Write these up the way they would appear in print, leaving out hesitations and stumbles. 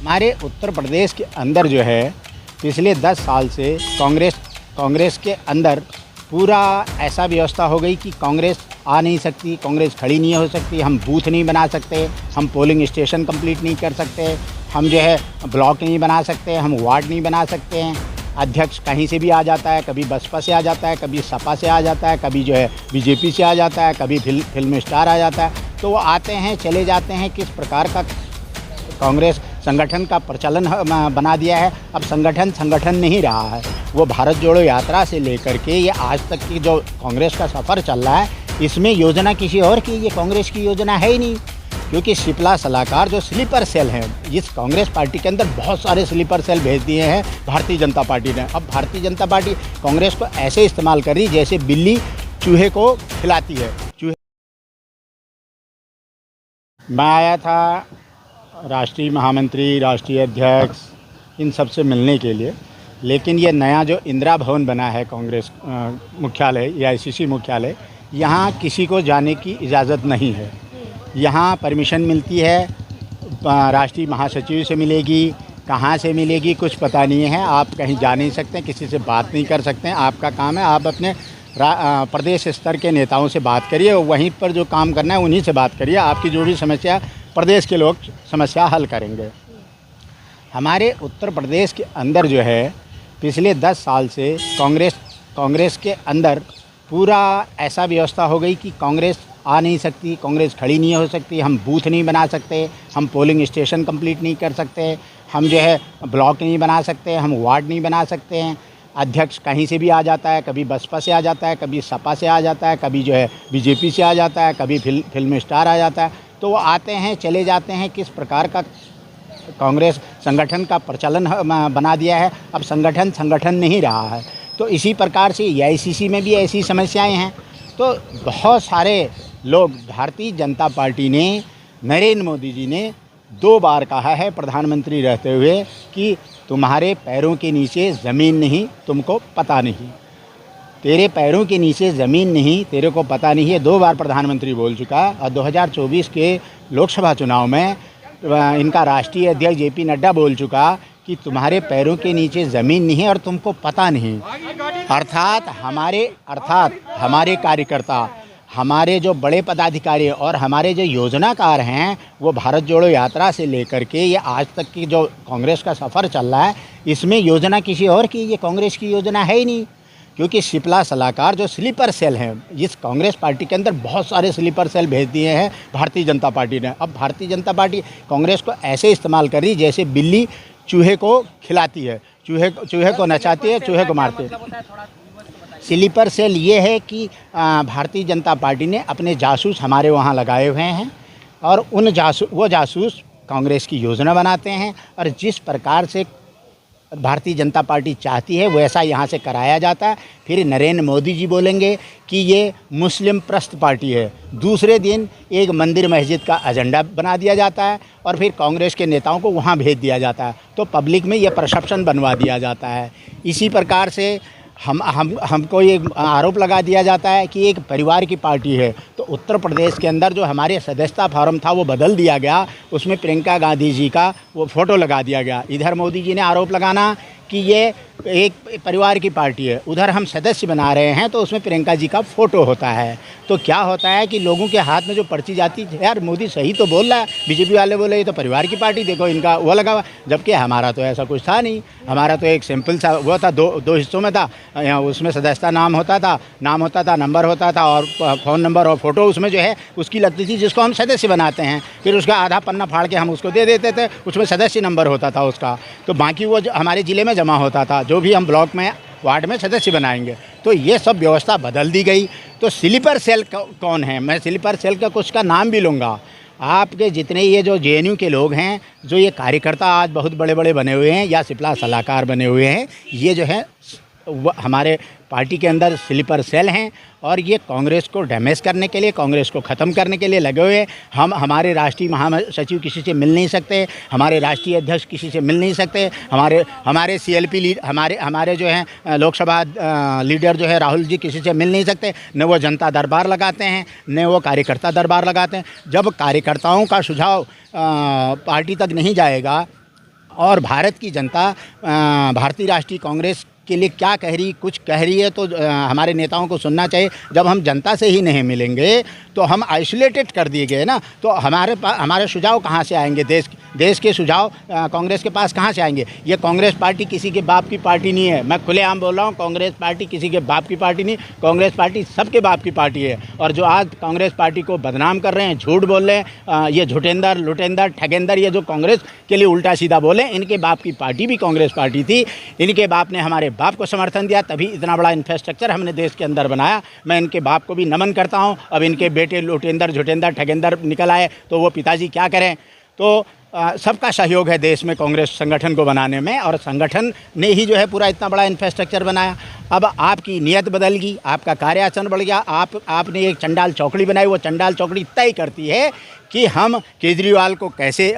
हमारे उत्तर प्रदेश के अंदर जो है पिछले 10 साल से कांग्रेस के अंदर पूरा ऐसा व्यवस्था हो गई कि कांग्रेस आ नहीं सकती, कांग्रेस खड़ी नहीं हो सकती, हम बूथ नहीं बना सकते, हम पोलिंग स्टेशन कंप्लीट नहीं कर सकते, हम जो है ब्लॉक नहीं बना सकते, हम वार्ड नहीं बना सकते हैं। अध्यक्ष कहीं से भी आ जाता है, कभी बसपा से आ जाता है, कभी सपा से आ जाता है, कभी जो है बीजेपी से आ जाता है, कभी फिल्म स्टार आ जाता है। तो वो आते हैं चले जाते हैं। किस प्रकार का कांग्रेस संगठन का प्रचलन बना दिया है। अब संगठन नहीं रहा है। वो भारत जोड़ो यात्रा से लेकर के ये आज तक की जो कांग्रेस का सफ़र चल रहा है, इसमें योजना किसी और की, ये कांग्रेस की योजना है ही नहीं। क्योंकि शिपला सलाहकार जो स्लीपर सेल हैं, इस कांग्रेस पार्टी के अंदर बहुत सारे स्लीपर सेल भेज दिए हैं भारतीय जनता पार्टी ने। अब भारतीय जनता पार्टी कांग्रेस को ऐसे इस्तेमाल कर रही जैसे बिल्ली चूहे को खिलाती है। मैं आया था राष्ट्रीय महामंत्री, राष्ट्रीय अध्यक्ष, इन सब से मिलने के लिए, लेकिन ये नया जो इंदिरा भवन बना है कांग्रेस मुख्यालय या आईसीसी मुख्यालय, यहाँ किसी को जाने की इजाज़त नहीं है। यहाँ परमिशन मिलती है राष्ट्रीय महासचिव से मिलेगी, कहाँ से मिलेगी कुछ पता नहीं है। आप कहीं जा नहीं सकते, किसी से बात नहीं कर सकते हैं। आपका काम है आप अपने प्रदेश स्तर के नेताओं से बात करिए, और वहीं पर जो काम करना है उन्हीं से बात करिए। आपकी जो भी समस्या, प्रदेश के लोग समस्या हल करेंगे। हमारे उत्तर प्रदेश के अंदर जो है पिछले 10 साल से कांग्रेस के अंदर पूरा ऐसा व्यवस्था हो गई कि कांग्रेस आ नहीं सकती, कांग्रेस खड़ी नहीं हो सकती, हम बूथ नहीं बना सकते, हम पोलिंग स्टेशन कंप्लीट नहीं कर सकते, हम जो है ब्लॉक नहीं बना सकते, हम वार्ड नहीं बना सकते हैं। अध्यक्ष कहीं से भी आ जाता है, कभी बसपा से आ जाता है, कभी सपा से आ जाता है, कभी जो है बीजेपी से आ जाता है, कभी फिल्म स्टार आ जाता है। तो वो आते हैं चले जाते हैं। किस प्रकार का कांग्रेस संगठन का प्रचलन बना दिया है। अब संगठन नहीं रहा है। तो इसी प्रकार से एआईसीसी में भी ऐसी समस्याएं हैं। तो बहुत सारे लोग, भारतीय जनता पार्टी ने, नरेंद्र मोदी जी ने 2 बार कहा है प्रधानमंत्री रहते हुए कि तुम्हारे पैरों के नीचे ज़मीन नहीं, तुमको पता नहीं, तेरे पैरों के नीचे ज़मीन नहीं, तेरे को पता नहीं है। 2 बार प्रधानमंत्री बोल चुका। और 2024 के लोकसभा चुनाव में इनका राष्ट्रीय अध्यक्ष जेपी नड्डा बोल चुका कि तुम्हारे पैरों के नीचे ज़मीन नहीं है और तुमको पता नहीं। अर्थात हमारे कार्यकर्ता, हमारे जो बड़े पदाधिकारी और हमारे जो योजनाकार हैं, वो भारत जोड़ो यात्रा से लेकर के ये आज तक की जो कांग्रेस का सफ़र चल रहा है, इसमें योजना किसी और की, ये कांग्रेस की योजना है ही नहीं। क्योंकि शिपला सलाहकार जो स्लीपर सेल हैं, इस कांग्रेस पार्टी के अंदर बहुत सारे स्लीपर सेल भेज दिए हैं भारतीय जनता पार्टी ने। अब भारतीय जनता पार्टी कांग्रेस को ऐसे इस्तेमाल कर रही जैसे बिल्ली चूहे को खिलाती है, चूहे को नचाती है, चूहे को मारती है। स्लीपर सेल ये है कि भारतीय जनता पार्टी ने अपने जासूस हमारे वहाँ लगाए हुए हैं, और वो जासूस कांग्रेस की योजना बनाते हैं, और जिस प्रकार से भारतीय जनता पार्टी चाहती है वैसा यहाँ से कराया जाता है। फिर नरेंद्र मोदी जी बोलेंगे कि ये मुस्लिम प्रस्त पार्टी है, दूसरे दिन एक मंदिर मस्जिद का एजेंडा बना दिया जाता है, और फिर कांग्रेस के नेताओं को वहाँ भेज दिया जाता है। तो पब्लिक में ये परसेप्शन बनवा दिया जाता है। इसी प्रकार से हमको ये आरोप लगा दिया जाता है कि एक परिवार की पार्टी है। तो उत्तर प्रदेश के अंदर जो हमारे सदस्यता फॉर्म था वो बदल दिया गया, उसमें प्रियंका गांधी जी का वो फ़ोटो लगा दिया गया। इधर मोदी जी ने आरोप लगाना कि ये एक परिवार की पार्टी है, उधर हम सदस्य बना रहे हैं तो उसमें प्रियंका जी का फ़ोटो होता है। तो क्या होता है कि लोगों के हाथ में जो पर्ची जाती है, यार मोदी सही तो बोल रहा है, बीजेपी वाले बोले ये तो परिवार की पार्टी, देखो इनका वो लगा हुआ, जबकि हमारा तो ऐसा कुछ था नहीं। हमारा तो एक सिंपल सा वो था, दो हिस्सों में था। उसमें सदस्यता नाम होता था, नंबर होता था, और फ़ोन नंबर और फ़ोटो उसमें जो है उसकी लगती थी, जिसको हम सदस्य बनाते हैं। फिर उसका आधा पन्ना फाड़ के हम उसको दे देते थे, उसमें सदस्य नंबर होता था उसका। तो बाकी वो हमारे ज़िले में जमा होता था, जो भी हम ब्लॉक में, वार्ड में सदस्य बनाएंगे। तो ये सब व्यवस्था बदल दी गई। तो स्लीपर सेल कौन है? मैं स्लीपर सेल का कुछ का नाम भी लूँगा। आपके जितने ये जो जेएनयू के लोग हैं, जो ये कार्यकर्ता आज बहुत बड़े बड़े बने हुए हैं या शिपला सलाहकार बने हुए हैं, ये जो है हमारे पार्टी के अंदर स्लीपर सेल हैं, और ये कांग्रेस को डैमेज करने के लिए, कांग्रेस को ख़त्म करने के लिए लगे हुए हैं। हमारे राष्ट्रीय महासचिव किसी से मिल नहीं सकते, हमारे राष्ट्रीय अध्यक्ष किसी से मिल नहीं सकते, हमारे CLP लीड, हमारे जो हैं लोकसभा लीडर जो है राहुल जी किसी से मिल नहीं सकते। न वो जनता दरबार लगाते हैं, न वो कार्यकर्ता दरबार लगाते हैं। जब कार्यकर्ताओं का सुझाव पार्टी तक नहीं जाएगा और भारत की जनता भारतीय राष्ट्रीय कांग्रेस के लिए क्या कह रही, कुछ कह रही है तो हमारे नेताओं को सुनना चाहिए। जब हम जनता से ही नहीं मिलेंगे तो हम आइसोलेटेड कर दिए गए ना, तो हमारे सुझाव कहाँ से आएंगे? देश के सुझाव कांग्रेस के पास कहाँ से आएंगे? ये कांग्रेस पार्टी किसी के बाप की पार्टी नहीं है, मैं खुलेआम बोल रहा हूँ। कांग्रेस पार्टी किसी के बाप की पार्टी नहीं, कांग्रेस पार्टी सबके बाप की पार्टी है। और जो आज कांग्रेस पार्टी को बदनाम कर रहे हैं, झूठ बोल रहे हैं, ये झूठेंदर, लुटेंदर, ठगेंदर, ये जो कांग्रेस के लिए उल्टा सीधा बोले, इनके बाप की पार्टी भी कांग्रेस पार्टी थी। इनके बाप ने हमारे बाप को समर्थन दिया, तभी इतना बड़ा इंफ्रास्ट्रक्चर हमने देश के अंदर बनाया। मैं इनके बाप को भी नमन करता हूँ। अब इनके बेटे लुटेंदर, झुटेंदर, ठगेंदर निकल आए तो वो पिताजी क्या करें? तो सबका सहयोग है देश में कांग्रेस संगठन को बनाने में, और संगठन ने ही जो है पूरा इतना बड़ा इंफ्रास्ट्रक्चर बनाया। अब आपकी नीयत बदल गई, आपका कार्याचरण बढ़ गया, आपने एक चंडाल चौकड़ी बनाई। वो चंडाल चौकड़ी तय करती है कि हम केजरीवाल को कैसे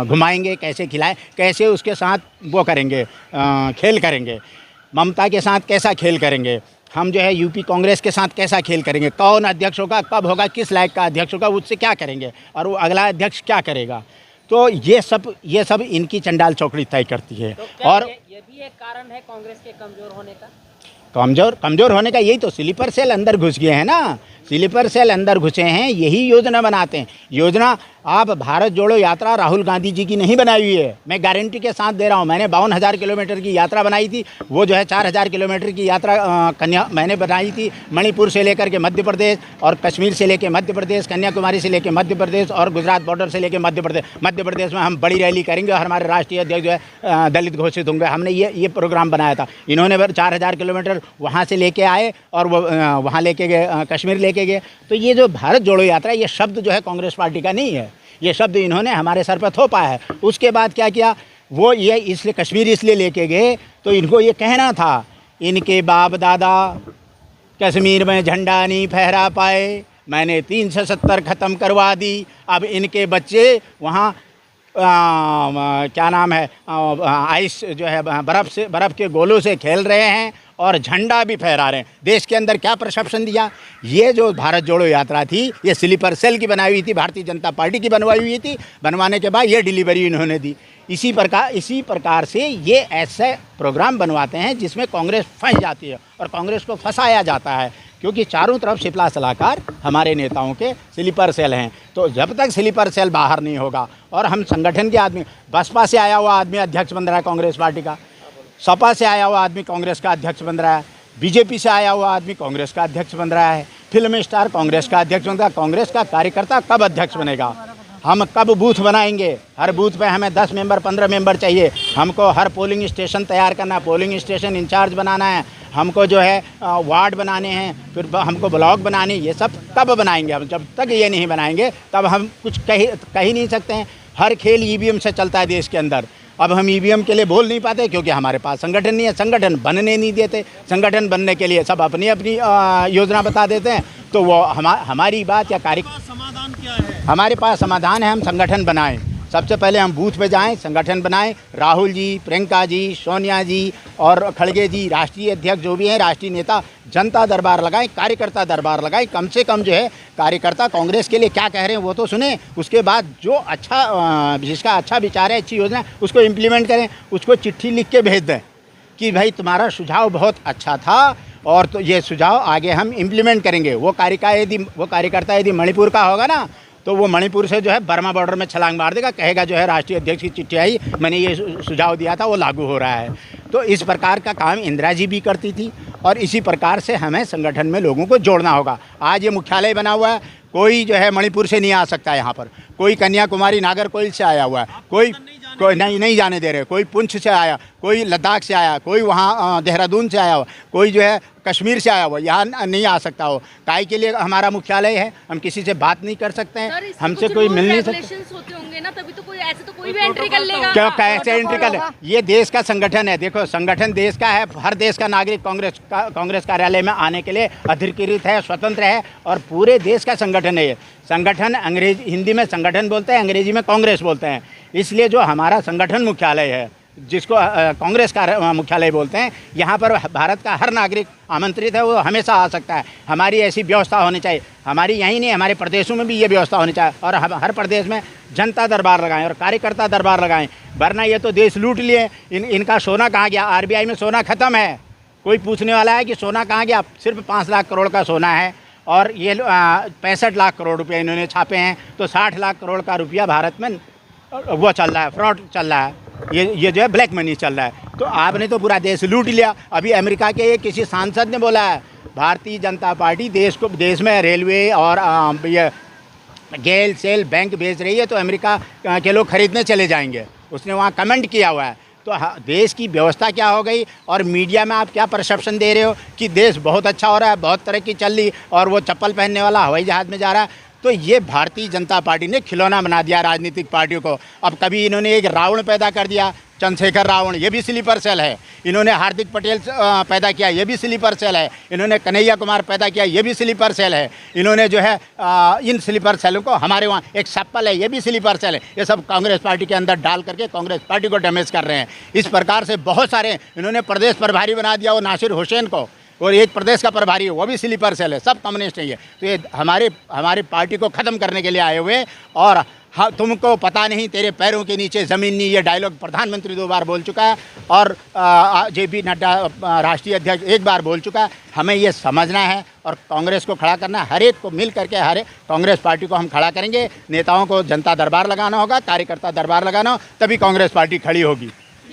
घुमाएंगे, कैसे खिलाएं, कैसे उसके साथ वो करेंगे, खेल करेंगे, ममता के साथ कैसा खेल करेंगे, हम जो है यूपी कांग्रेस के साथ कैसा खेल करेंगे, कौन अध्यक्ष होगा, कब होगा, किस लायक का अध्यक्ष होगा, उससे क्या करेंगे, और वो अगला अध्यक्ष क्या करेगा। तो ये सब इनकी चंडाल चौकड़ी तय करती है। तो और ये भी एक कारण है कांग्रेस के कमजोर होने का? कमज़ोर होने का यही तो स्लीपर सेल अंदर घुस गए हैं ना, स्लीपर सेल अंदर घुसे हैं, यही योजना बनाते हैं। योजना आप भारत जोड़ो यात्रा राहुल गांधी जी की नहीं बनाई हुई है, मैं गारंटी के साथ दे रहा हूँ। मैंने 52,000 किलोमीटर की यात्रा बनाई थी, वो जो है 4,000 किलोमीटर की यात्रा मैंने बनाई थी, मणिपुर से लेकर के मध्य प्रदेश, और कश्मीर से लेकर मध्य प्रदेश, कन्याकुमारी से लेकर मध्य प्रदेश, और गुजरात बॉर्डर से लेकर मध्य प्रदेश। मध्य प्रदेश में हम बड़ी रैली करेंगे और हमारे राष्ट्रीय अध्यक्ष जो है दलित घोषित होंगे। हमने ये प्रोग्राम बनाया था। इन्होंने 4,000 किलोमीटर वहाँ से लेके आए और वो वहाँ लेके गए, कश्मीर लेके गए। तो ये जो भारत जोड़ो यात्रा, ये शब्द जो है कांग्रेस पार्टी का नहीं है, ये शब्द इन्होंने हमारे सर पर थोपा है। उसके बाद क्या किया, वो ये इसलिए कश्मीर इसलिए लेके गए तो इनको ये कहना था, इनके बाप दादा कश्मीर में झंडा नहीं फहरा पाए, मैंने 370 ख़त्म करवा दी। अब इनके बच्चे वहाँ क्या नाम है, आइस जो है बर्फ़ के गोलों से खेल रहे हैं और झंडा भी फहरा रहे हैं। देश के अंदर क्या परसेप्शन दिया? ये जो भारत जोड़ो यात्रा थी, ये स्लीपर सेल की बनाई हुई थी, भारतीय जनता पार्टी की बनवाई हुई थी। बनवाने के बाद ये डिलीवरी इन्होंने दी। इसी प्रकार से ये ऐसे प्रोग्राम बनवाते हैं जिसमें कांग्रेस फंस जाती है और कांग्रेस को फंसाया जाता है, क्योंकि चारों तरफ शिपला सलाहकार हमारे नेताओं के स्लीपर सेल हैं। तो जब तक स्लीपर सेल बाहर नहीं होगा, और हम संगठन के आदमी, बसपा से आया हुआ आदमी अध्यक्ष बन रहा है कांग्रेस पार्टी का, सपा से आया हुआ आदमी कांग्रेस का अध्यक्ष बन रहा है, बीजेपी से आया हुआ आदमी कांग्रेस का अध्यक्ष बन रहा है, फिल्म स्टार कांग्रेस का अध्यक्ष बन रहा है। कांग्रेस का कार्यकर्ता कब अध्यक्ष बनेगा? हम कब बूथ बनाएंगे? हर बूथ पे हमें 10 मेंबर 15 मेंबर चाहिए। हमको हर पोलिंग स्टेशन तैयार करना, पोलिंग स्टेशन इंचार्ज बनाना है, हमको जो है वार्ड बनाने हैं, फिर हमको ब्लॉक बनाने, ये सब कब बनाएंगे? हम जब तक ये नहीं बनाएंगे तब हम कुछ कह ही नहीं सकते हैं। हर खेल ईवीएम से चलता है देश के अंदर। अब हम ईवीएम के लिए बोल नहीं पाते क्योंकि हमारे पास संगठन नहीं है, संगठन बनने नहीं देते। संगठन बनने के लिए सब अपनी अपनी योजना बता देते हैं। तो वो हमारी बात या समाधान क्या है? हमारे पास समाधान है, हम संगठन बनाएं। सबसे पहले हम बूथ पे जाएं, संगठन बनाएं। राहुल जी, प्रियंका जी, सोनिया जी और खड़गे जी, राष्ट्रीय अध्यक्ष जो भी हैं, राष्ट्रीय नेता, जनता दरबार लगाएं, कार्यकर्ता दरबार लगाएं। कम से कम जो है कार्यकर्ता कांग्रेस के लिए क्या कह रहे हैं वो तो सुने। उसके बाद जो अच्छा जिसका अच्छा विचार है, अच्छी योजना है, उसको इम्प्लीमेंट करें। उसको चिट्ठी लिख के भेज दें कि भाई तुम्हारा सुझाव बहुत अच्छा था और तो ये सुझाव आगे हम इम्प्लीमेंट करेंगे। वो कार्यकर्ता यदि मणिपुर का होगा ना, तो वो मणिपुर से जो है बर्मा बॉर्डर में छलांग मार देगा, कहेगा जो है राष्ट्रीय अध्यक्ष की चिट्ठी आई, मैंने ये सुझाव दिया था, वो लागू हो रहा है। तो इस प्रकार का काम इंदिरा जी भी करती थी और इसी प्रकार से हमें संगठन में लोगों को जोड़ना होगा। आज ये मुख्यालय बना हुआ है, कोई जो है मणिपुर से नहीं आ सकता यहाँ पर, कोई कन्याकुमारी नागरकोइल से आया हुआ है, कोई नहीं जाने दे रहे, कोई पुंछ से आया, कोई लद्दाख से आया, कोई वहाँ देहरादून से आया हुआ, कोई जो है कश्मीर से आया हुआ, यहाँ नहीं आ सकता हो। काहे के लिए हमारा मुख्यालय है, हम किसी से बात नहीं कर सकते हैं, हमसे कोई मिल नहीं सकता होते होंगे ना, तभी तो कोई ऐसे तो कोई भी एंट्री कर लेगा। क्या कैसे एंट्री कर ले? ये देश का संगठन है। देखो, संगठन देश का है, हर देश का नागरिक कांग्रेस कार्यालय में आने के लिए अधिकृत है, स्वतंत्र है और पूरे देश का संगठन है। ये संगठन हिंदी में संगठन बोलते हैं, अंग्रेजी में कांग्रेस बोलते हैं। इसलिए जो हमारा संगठन मुख्यालय है जिसको कांग्रेस का मुख्यालय बोलते हैं, यहाँ पर भारत का हर नागरिक आमंत्रित है, वो हमेशा आ सकता है। हमारी ऐसी व्यवस्था होनी चाहिए, हमारी यहीं नहीं हमारे प्रदेशों में भी ये व्यवस्था होनी चाहिए, और हम हर प्रदेश में जनता दरबार लगाएं और कार्यकर्ता दरबार लगाएं, वरना ये तो देश लूट लिए। इनका सोना कहाँ गया? आरबीआई में सोना ख़त्म है, कोई पूछने वाला है कि सोना कहाँ गया? सिर्फ 5 लाख करोड़ का सोना है, और ये 65 लाख करोड़ रुपये इन्होंने छापे हैं, तो 60 लाख करोड़ का रुपया भारत में वो चल रहा है, फ्रॉड चल रहा है, ये जो है ब्लैक मनी चल रहा है। तो आपने तो पूरा देश लूट लिया। अभी अमेरिका के किसी सांसद ने बोला है, भारतीय जनता पार्टी देश में रेलवे और ये गेल सेल बैंक बेच रही है, तो अमेरिका के लोग खरीदने चले जाएंगे, उसने वहाँ कमेंट किया हुआ है। तो देश की व्यवस्था क्या हो गई, और मीडिया में आप क्या परसेप्शन दे रहे हो कि देश बहुत अच्छा हो रहा है, बहुत तरक्की चल रही, और वो चप्पल पहनने वाला हवाई जहाज़ में जा रहा है। तो ये भारतीय जनता पार्टी ने खिलौना बना दिया राजनीतिक पार्टियों को। अब कभी इन्होंने एक रावण पैदा कर दिया, चंद्रशेखर रावण, ये भी स्लीपर सेल है। इन्होंने हार्दिक पटेल पैदा किया, ये भी स्लीपर सेल है। इन्होंने कन्हैया कुमार पैदा किया, ये भी स्लीपर सेल है। इन्होंने जो है इन स्लीपर सेलों को, हमारे वहाँ एक सप्पल है, ये भी स्लीपर सेल है। ये सब कांग्रेस पार्टी के अंदर डाल करके कांग्रेस पार्टी को डैमेज कर रहे हैं। इस प्रकार से बहुत सारे इन्होंने प्रदेश प्रभारी बना दिया वो नासिर हुसैन को, और एक प्रदेश का प्रभारी है वो भी स्लीपर सेल है, सब कम्युनिस्ट है ये। तो ये हमारी पार्टी को ख़त्म करने के लिए आए हुए। और हाँ, तुमको पता नहीं तेरे पैरों के नीचे ज़मीन नहीं, ये डायलॉग प्रधानमंत्री 2 बार बोल चुका है, और JP नड्डा राष्ट्रीय अध्यक्ष 1 बार बोल चुका है। हमें ये समझना है और कांग्रेस को खड़ा करना है, हर एक को मिल करके कांग्रेस पार्टी को हम खड़ा करेंगे। नेताओं को जनता दरबार लगाना होगा, कार्यकर्ता दरबार लगाना हो, तभी कांग्रेस पार्टी खड़ी होगी।